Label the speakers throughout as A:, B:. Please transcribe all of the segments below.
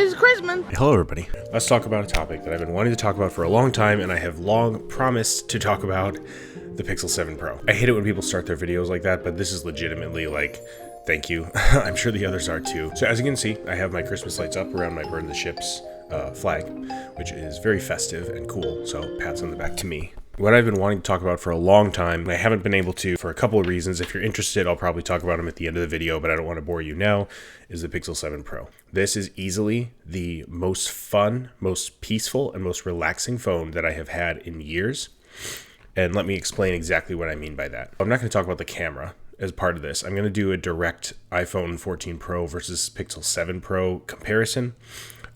A: It's Christmas.
B: Hello everybody. Let's talk about a topic that I've been wanting to talk about for a long time, and I have long promised to talk about: the Pixel 7 Pro. I hate it when people start their videos like that, but this is legitimately like, thank you. I'm sure the others are too. So as you can see, I have my Christmas lights up around my Burn the Ships flag, which is very festive and cool, so pats on the back to me. What I've been wanting to talk about for a long time, and I haven't been able to for a couple of reasons. If you're interested, I'll probably talk about them at the end of the video, but I don't want to bore you now, is the Pixel 7 Pro. This is easily the most fun, most peaceful, and most relaxing phone that I have had in years. And let me explain exactly what I mean by that. I'm not going to talk about the camera as part of this. I'm going to do a direct iPhone 14 Pro versus Pixel 7 Pro comparison.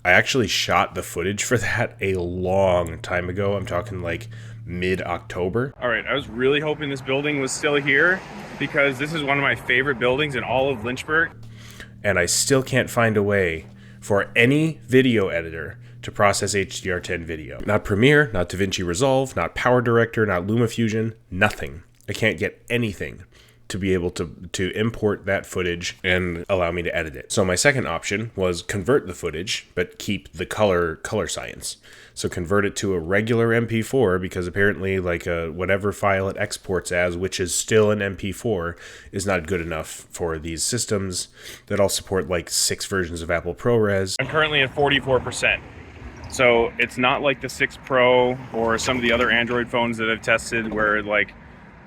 B: I actually shot the footage for that a long time ago. I'm talking like mid-October.
C: All right, I was really hoping this building was still here because this is one of my favorite buildings in all of Lynchburg.
B: And I still can't find a way for any video editor to process HDR10 video. Not Premiere, not DaVinci Resolve, not Power Director, not LumaFusion, nothing. I can't get anything to be able to import that footage and allow me to edit it. So my second option was convert the footage, but keep the color science. So convert it to a regular MP4, because apparently like whatever file it exports as, which is still an MP4, is not good enough for these systems that all support like 6 versions of Apple ProRes.
C: I'm currently at 44%. So it's not like the 6 Pro or some of the other Android phones that I've tested where like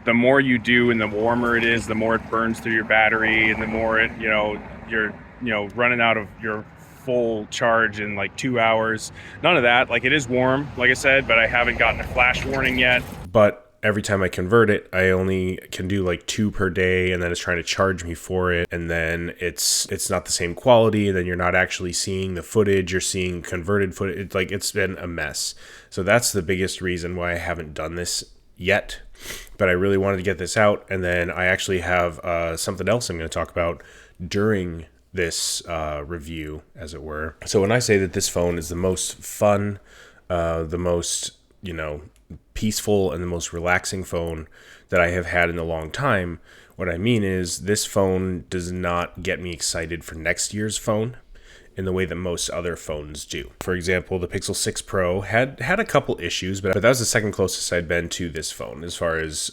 C: the more you do and the warmer it is, the more it burns through your battery, and the more it, you're running out of your full charge in like 2 hours. None of that. Like, it is warm, like I said, but I haven't gotten a flash warning yet.
B: But every time I convert it, I only can do like 2 per day, and then it's trying to charge me for it, and then it's not the same quality, and then you're not actually seeing the footage, you're seeing converted footage. It's been a mess. So that's the biggest reason why I haven't done this yet. But I really wanted to get this out, and then I actually have something else I'm going to talk about during this review, as it were. So when I say that this phone is the most fun, the most, peaceful, and the most relaxing phone that I have had in a long time, what I mean is this phone does not get me excited for next year's phone in the way that most other phones do. For example, the Pixel 6 Pro had a couple issues, but that was the second closest I'd been to this phone as far as,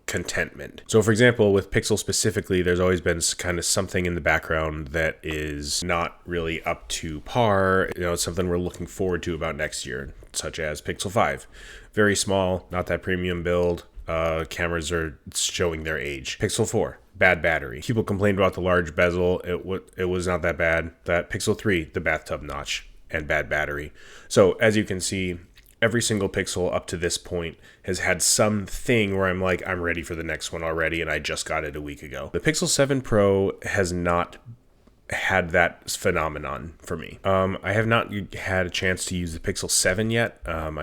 B: contentment. So for example, with Pixel specifically, there's always been kind of something in the background that is not really up to par. It's something we're looking forward to about next year, such as Pixel 5. Very small, not that premium build. Cameras are showing their age. Pixel 4. Bad battery. People complained about the large bezel. It was not that bad. That Pixel 3, the bathtub notch, and bad battery. So as you can see, every single Pixel up to this point has had something where I'm like, I'm ready for the next one already, and I just got it a week ago. The Pixel 7 Pro has not had that phenomenon for me. I have not had a chance to use the Pixel 7 yet. I'm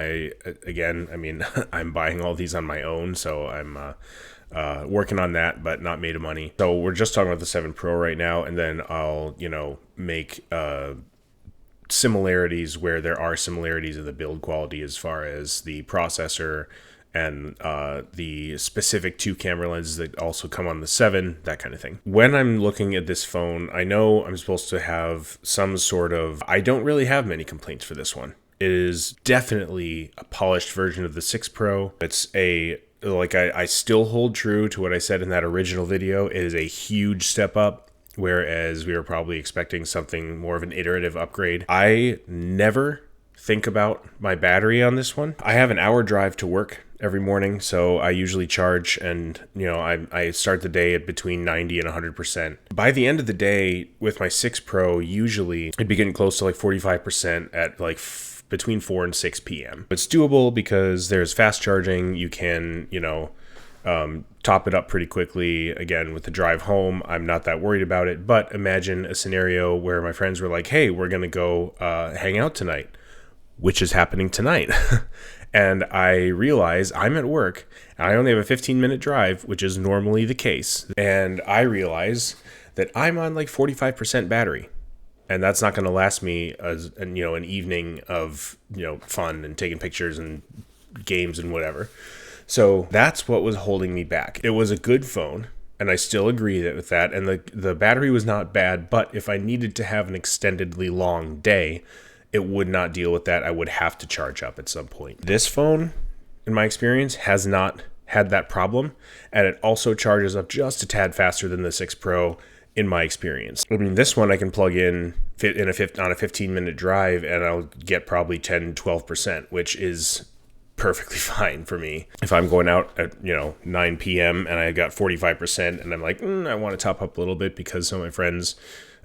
B: buying all these on my own, so I'm working on that, but not made of money. So we're just talking about the 7 Pro right now, and then I'll, make similarities where there are similarities in the build quality as far as the processor and the specific 2 camera lenses that also come on the 7, that kind of thing. When I'm looking at this phone, I know I'm supposed to have some sort of... I don't really have many complaints for this one. It is definitely a polished version of the 6 Pro. It's I still hold true to what I said in that original video. It is a huge step up, whereas we were probably expecting something more of an iterative upgrade. I never think about my battery on this one. I have an hour drive to work every morning, so I usually charge, and I start the day at between 90 and 100%. By the end of the day with my 6 Pro, usually I'd be getting close to like 45% at like between 4 and 6 p.m. It's doable because there's fast charging. You can, top it up pretty quickly. Again, with the drive home, I'm not that worried about it. But imagine a scenario where my friends were like, hey, we're going to go hang out tonight, which is happening tonight. And I realize I'm at work and I only have a 15-minute drive, which is normally the case. And I realize that I'm on like 45% battery. And that's not going to last me as an evening of fun and taking pictures and games and whatever. So that's what was holding me back. It was a good phone. and I still agree with that. And the battery was not bad, but if I needed to have an extendedly long day, it would not deal with that. I would have to charge up at some point. This phone, in my experience, has not had that problem, and it also charges up just a tad faster than the 6 Pro in my experience. I mean, this one I can plug in on a 15-minute drive, and I'll get probably 10-12%, which is perfectly fine for me. If I'm going out at 9 p.m. and I got 45%, and I'm like, I want to top up a little bit because some of my friends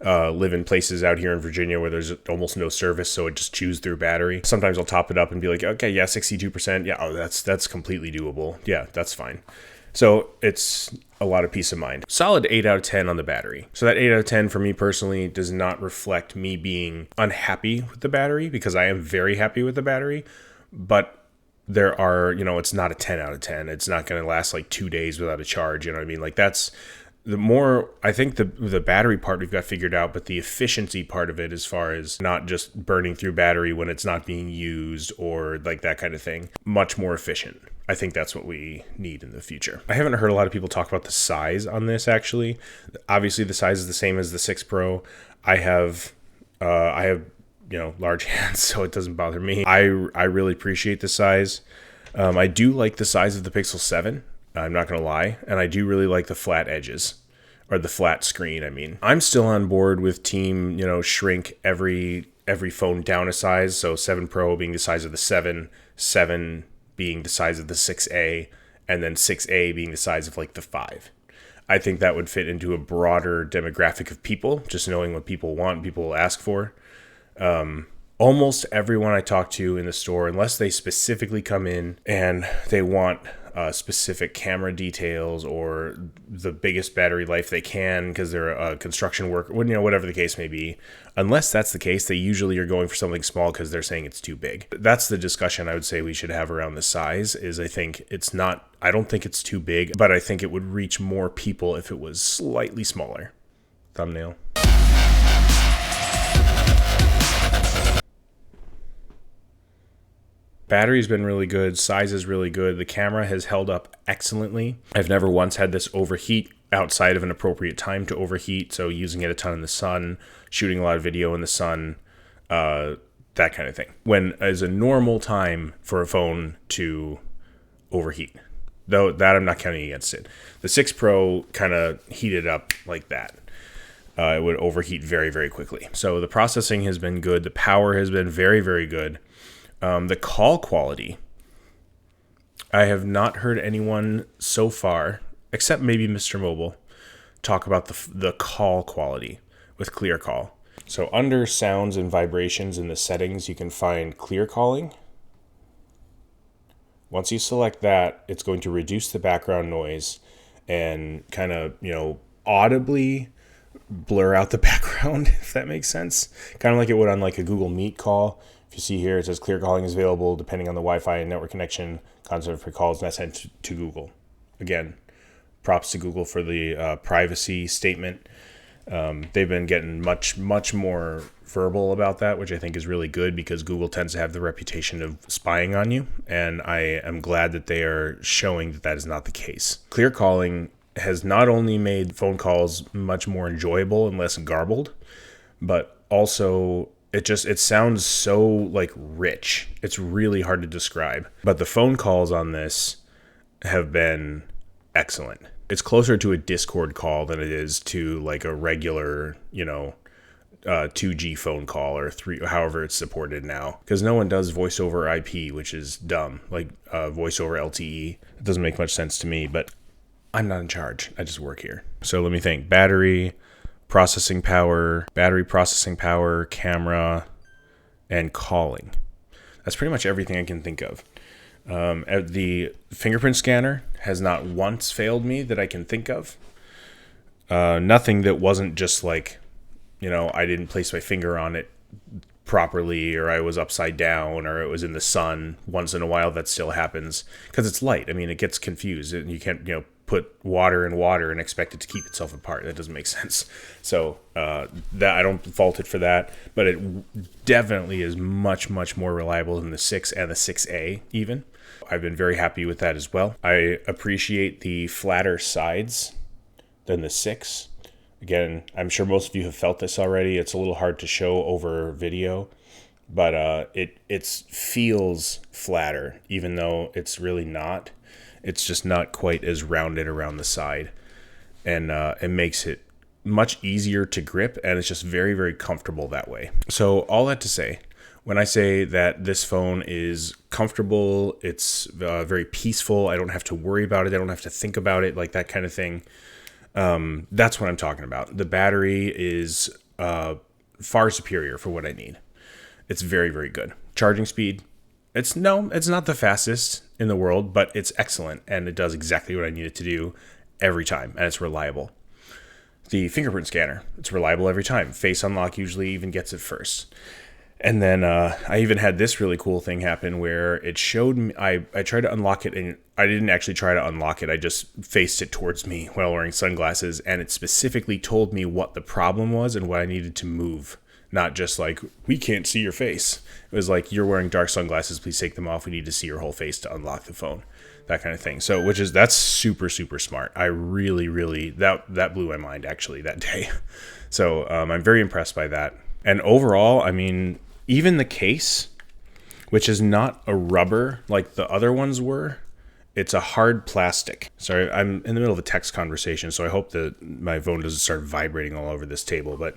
B: live in places out here in Virginia where there's almost no service, so it just chews through battery. Sometimes I'll top it up and be like, okay, yeah, 62%. Yeah, that's completely doable. Yeah, that's fine. So it's a lot of peace of mind. Solid 8 out of 10 on the battery. So that 8 out of 10 for me personally does not reflect me being unhappy with the battery, because I am very happy with the battery, but there are, it's not a 10 out of 10. It's not going to last like 2 days without a charge. You know what I mean? Like, that's the more, I think the battery part we've got figured out, but the efficiency part of it, as far as not just burning through battery when it's not being used or like that kind of thing, much more efficient. I think that's what we need in the future. I haven't heard a lot of people talk about the size on this, actually. Obviously, the size is the same as the 6 Pro. I have large hands, so it doesn't bother me. I really appreciate the size. I do like the size of the Pixel 7. I'm not going to lie. And I do really like the flat edges, or the flat screen, I mean. I'm still on board with team, shrink every phone down a size. So 7 Pro being the size of the 7, 7 being the size of the 6A, and then 6A being the size of like the 5. I think that would fit into a broader demographic of people, just knowing what people want, people will ask for. Almost everyone I talk to in the store, unless they specifically come in and they want specific camera details or the biggest battery life they can because they're a construction worker, whatever the case may be, unless that's the case, they usually are going for something small because they're saying it's too big. That's the discussion I would say we should have around the size. Is I don't think it's too big, but I think it would reach more people if it was slightly smaller. Thumbnail. Battery's been really good. Size is really good. The camera has held up excellently. I've never once had this overheat outside of an appropriate time to overheat. So using it a ton in the sun, shooting a lot of video in the sun, that kind of thing. When is a normal time for a phone to overheat. Though that I'm not counting against it. The 6 Pro kind of heated up like that. It would overheat very, very quickly. So the processing has been good. The power has been very, very good. The call quality, I have not heard anyone so far, except maybe Mr. Mobile, talk about the call quality with Clear Call. So under sounds and vibrations in the settings, you can find clear calling. Once you select that, it's going to reduce the background noise and kind of, audibly blur out the background, if that makes sense. Kind of like it would on like a Google Meet call. If you see here, it says clear calling is available depending on the Wi-Fi and network connection. Concept for calls not sent to Google. Again, props to Google for the privacy statement. They've been getting much more verbal about that, which I think is really good because Google tends to have the reputation of spying on you. And I am glad that they are showing that that is not the case. Clear calling has not only made phone calls much more enjoyable and less garbled, but also it sounds so like rich. It's really hard to describe. But the phone calls on this have been excellent. It's closer to a Discord call than it is to like a regular, 2G phone call or however it's supported now. Because no one does voice over IP, which is dumb. Like voice over LTE. It doesn't make much sense to me, but I'm not in charge. I just work here. So let me think. Battery processing power, camera, and calling. That's pretty much everything I can think of. The fingerprint scanner has not once failed me that I can think of. Nothing that wasn't just like, I didn't place my finger on it properly, or I was upside down, or it was in the sun. Once in a while that still happens because it's light. I mean, it gets confused and you can't, put water in water and expect it to keep itself apart. That doesn't make sense. So that I don't fault it for that, but it definitely is much more reliable than the 6 and the 6A even. I've been very happy with that as well. I appreciate the flatter sides than the 6. Again, I'm sure most of you have felt this already. It's a little hard to show over video, but it feels flatter, even though it's really not. It's just not quite as rounded around the side, and it makes it much easier to grip, and it's just very, very comfortable that way. So all that to say, when I say that this phone is comfortable, it's very peaceful, I don't have to worry about it, I don't have to think about it, like that kind of thing. That's what I'm talking about. The battery is far superior for what I need. It's very, very good. Charging speed, it's not the fastest in the world, but it's excellent, and it does exactly what I need it to do every time, and it's reliable. The fingerprint scanner, it's reliable every time. Face unlock usually even gets it first. And then I even had this really cool thing happen where it showed me, I tried to unlock it, and I didn't actually try to unlock it. I just faced it towards me while wearing sunglasses, and it specifically told me what the problem was and what I needed to move. Not just like, we can't see your face. It was like, you're wearing dark sunglasses, please take them off. We need to see your whole face to unlock the phone. That kind of thing. So, that's super, super smart. I really, that blew my mind actually that day. So I'm very impressed by that. And overall, I mean, even the case, which is not a rubber like the other ones were, it's a hard plastic. Sorry, I'm in the middle of a text conversation, so I hope that my phone doesn't start vibrating all over this table, but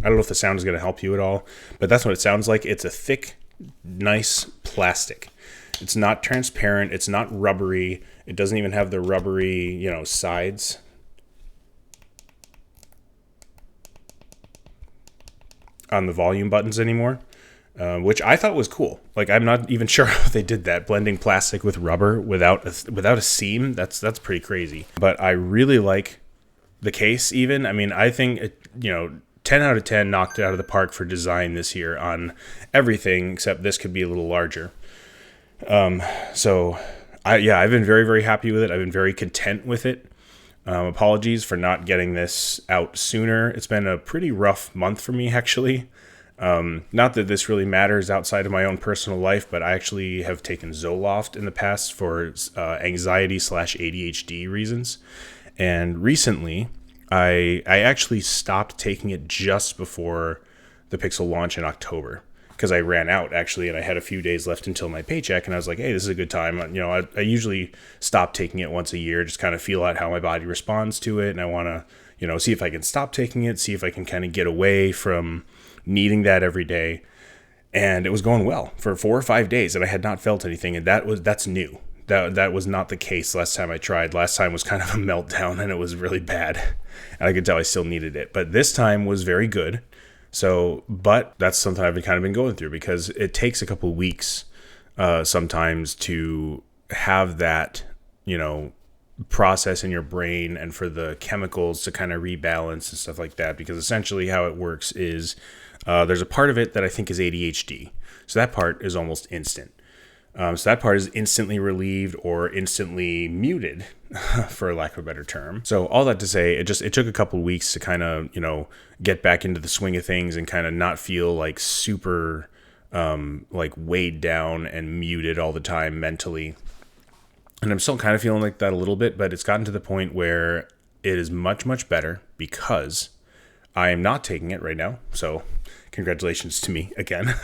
B: I don't know if the sound is going to help you at all, but that's what it sounds like. It's a thick, nice plastic. It's not transparent. It's not rubbery. It doesn't even have the rubbery, sides. On the volume buttons anymore, which I thought was cool. Like, I'm not even sure how they did that, blending plastic with rubber without a seam. That's pretty crazy. But I really like the case even. I mean, I think, 10 out of 10 knocked it out of the park for design this year on everything, except this could be a little larger. So I've been very, very happy with it. I've been very content with it. Apologies for not getting this out sooner. It's been a pretty rough month for me, actually. Not that this really matters outside of my own personal life, but I actually have taken Zoloft in the past for anxiety/ADHD reasons. And recently, I actually stopped taking it just before the Pixel launch in October, because I ran out actually, and I had a few days left until my paycheck, and I was like, hey, this is a good time. I usually stop taking it once a year, just kind of feel out how my body responds to it, and I want to, see if I can stop taking it, see if I can kind of get away from needing that every day. And it was going well for 4 or 5 days, and I had not felt anything, and that's new. That was not the case last time I tried. Last time was kind of a meltdown, and it was really bad. And I could tell I still needed it. But this time was very good. So, but that's something I've been going through, because it takes a couple of weeks sometimes to have that, process in your brain, and for the chemicals to kind of rebalance and stuff like that. Because essentially how it works is there's a part of it that I think is ADHD. So that part is almost instant. So that part is instantly relieved or instantly muted, for lack of a better term. So all that to say, it took a couple of weeks to kind of, get back into the swing of things and kind of not feel like super, like weighed down and muted all the time mentally. And I'm still kind of feeling like that a little bit, but it's gotten to the point where it is much, much better, because I am not taking it right now. So congratulations to me again.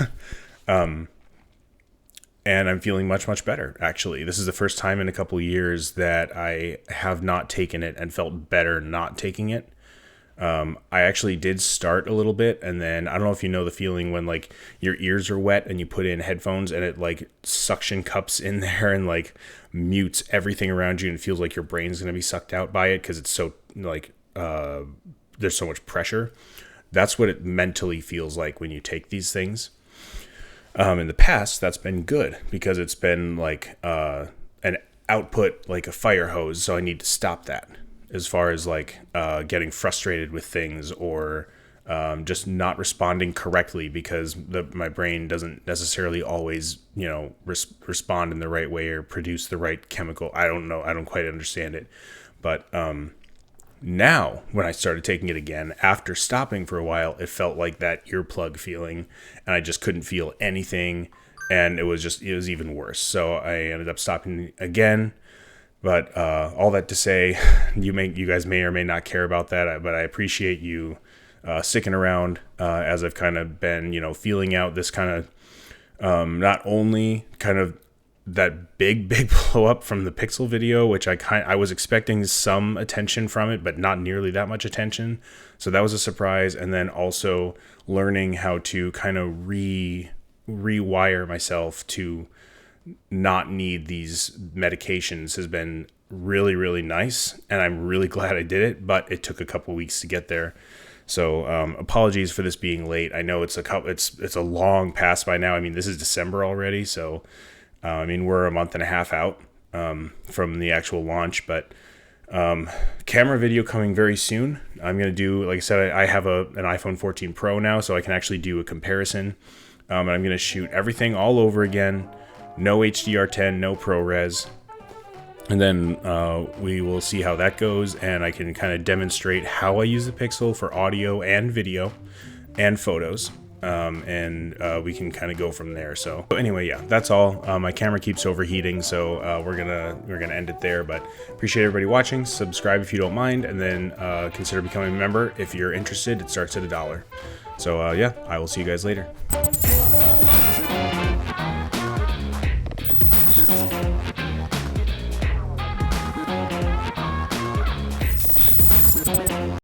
B: And I'm feeling much, much better, actually. This is the first time in a couple of years that I have not taken it and felt better not taking it. I actually did start a little bit, and then I don't know if you know the feeling when like your ears are wet and you put in headphones and it like suction cups in there and like mutes everything around you, and it feels like your brain's going to be sucked out by it because it's so like there's so much pressure. That's what it mentally feels like when you take these things. In the past, that's been good, because it's been like an output, like a fire hose. So I need to stop that, as far as like getting frustrated with things, or just not responding correctly, because my brain doesn't necessarily always, respond in the right way or produce the right chemical. I don't know. I don't quite understand it. But Now, when I started taking it again, after stopping for a while, it felt like that earplug feeling, and I just couldn't feel anything, and it was even worse. So I ended up stopping again. But all that to say, you guys may or may not care about that, but I appreciate you sticking around as I've kind of been, feeling out this kind of not only kind of that big blow up from the Pixel video, which I was expecting some attention from it, but not nearly that much attention. So that was a surprise. And then also learning how to kind of rewire myself to not need these medications has been really, really nice. And I'm really glad I did it, but it took a couple weeks to get there. So apologies for this being late. I know it's a long pass by now. I mean, this is December already. So we're a month and a half out from the actual launch, but camera video coming very soon. I'm going to do, like I said, I have an iPhone 14 Pro now, so I can actually do a comparison. And I'm going to shoot everything all over again. No HDR10, no ProRes. And then we will see how that goes, and I can kind of demonstrate how I use the Pixel for audio and video and photos. And we can kind of go from there. So anyway, yeah, that's all. My camera keeps overheating, so we're gonna end it there. But appreciate everybody watching. Subscribe if you don't mind, and then consider becoming a member if you're interested. It starts at $1. So yeah, I will see you guys later.